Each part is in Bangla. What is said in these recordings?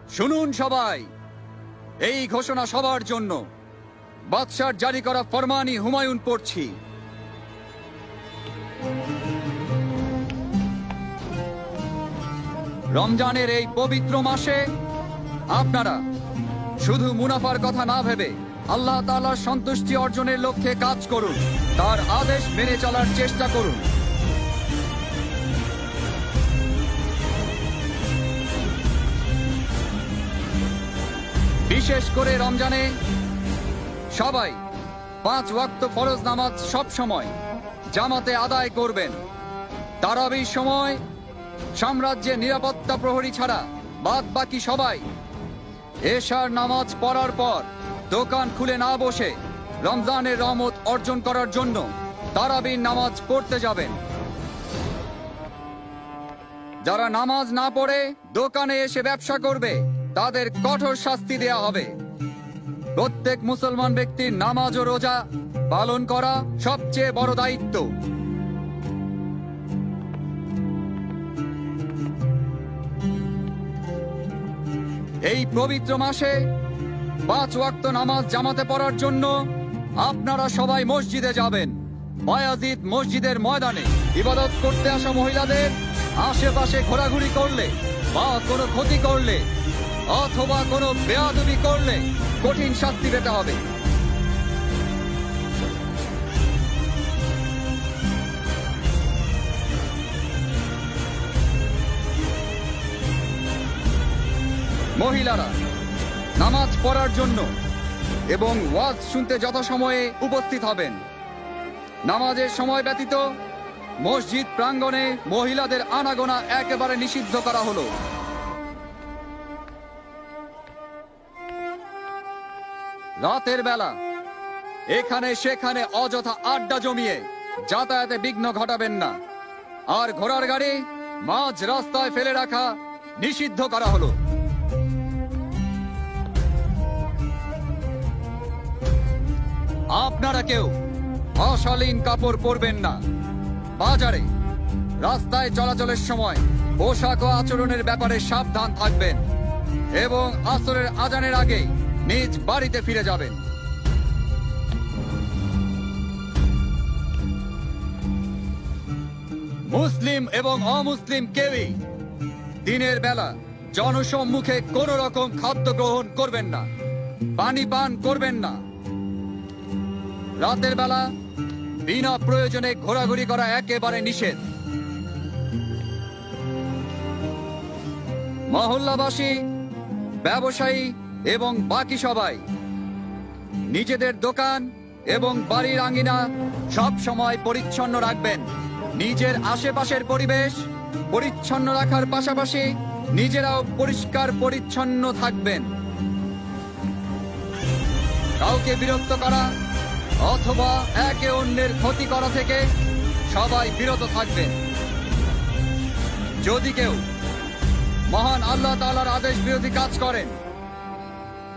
শুনুন সবাই, এই ঘোষণা সবার জন্য। বাদশার জারি করা ফরমানি হুমায়ুন পড়ছি। রমজানের এই পবিত্র মাসে আপনারা শুধু মুনাফার কথা না ভেবে আল্লাহ তাআলার সন্তুষ্টি অর্জনের লক্ষ্যে কাজ করুন, তার আদেশ মেনে চলার চেষ্টা করুন। বিশেষ করে রমজানে সবাই 5 ওয়াক্ত ফরজ নামাজ সব সময় জামাতে আদায় করবেন। তারাবির সময় সাম্রাজ্যের নিরাপত্তা প্রহরী ছাড়া বাদ বাকি সবাই এশার নামাজ পড়ার পর দোকান খুলে না বসে রমজানের রহমত অর্জন করার জন্য তারাবির নামাজ পড়তে যাবেন। যারা নামাজ না পড়ে দোকানে এসে ব্যবসা করবে তাদের কঠোর শাস্তি দেয়া হবে। প্রত্যেক মুসলমান ব্যক্তির নামাজ ও রোজা পালন করা সবচেয়ে বড় দায়িত্ব। এই পবিত্র মাসে 5 ওয়াক্ত নামাজ জামাতে পড়ার জন্য আপনারা সবাই মসজিদে যাবেন। বায়াজিদ মসজিদের ময়দানে ইবাদত করতে আসা মহিলাদের আশেপাশে ঘোরাঘুরি করলে বা কোনো ক্ষতি করলে অথবা কোনো বেয়াদবি করলে কঠিন শাস্তি পেতে হবে। মহিলারা নামাজ পড়ার জন্য এবং ওয়াজ শুনতে যথাসময়ে উপস্থিত হবেন। নামাজের সময় ব্যতীত মসজিদ প্রাঙ্গণে মহিলাদের আনাগোনা একেবারে নিষিদ্ধ করা হলো। রাতের বেলা এখানে সেখানে অযথা আড্ডা জমিয়ে যাতায়াতে বিঘ্ন ঘটাবেন না, আর ঘোড়ার গাড়ি মাঝ রাস্তায় ফেলে রাখা নিষিদ্ধ করা হলো। আপনারা কেউ অশালীন কাপড় পরবেন না। বাজারে রাস্তায় চলাচলের সময় পোশাক ও আচরণের ব্যাপারে সাবধান থাকবেন এবং আসরের আজানের আগে নিজ বাড়িতে ফিরে যাবেন। মুসলিম এবং অমুসলিম কেউই দিনের বেলা জনসম্মুখে কোন রকম খাদ্য গ্রহণ করবেন না, পানি পান করবেন না। রাতের বেলা বিনা প্রয়োজনে ঘোরাঘুরি করা একেবারে নিষেধ। মহল্লাবাসী, ব্যবসায়ী এবং বাকি সবাই নিজেদের দোকান এবং বাড়ির আঙ্গিনা সব সময় পরিচ্ছন্ন রাখবেন। নিজের আশেপাশের পরিবেশ পরিচ্ছন্ন রাখার পাশাপাশি নিজেরাও পরিষ্কার পরিচ্ছন্ন থাকবেন। কাউকে বিরক্ত করা অথবা একে অন্যের ক্ষতি করা থেকে সবাই বিরত থাকবেন। যদি কেউ মহান আল্লাহ তাআলার আদেশ বিরোধী কাজ করেন,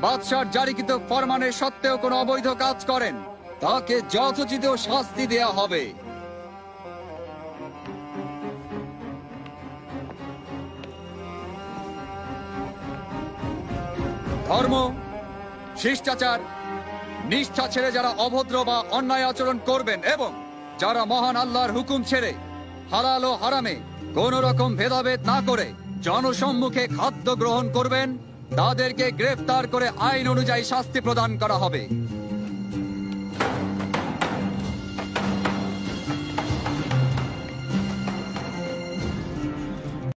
বাদশার জারিকৃত ফরমানের সত্ত্বেও কোনো অবৈধ কাজ করেন, তাকে যথোচিত শাস্তি দেয়া হবে। ধর্ম, শিষ্টাচার, নিষ্ঠা ছেড়ে যারা অভদ্র বা অন্যায় আচরণ করবেন এবং যারা মহান আল্লাহর হুকুম ছেড়ে হালাল ও হারামে কোন রকম ভেদাভেদ না করে জনসম্মুখে খাদ্য গ্রহণ করবেন, তাদেরকে গ্রেফতার করে আইন অনুযায়ী শাস্তি প্রদান করা হবে।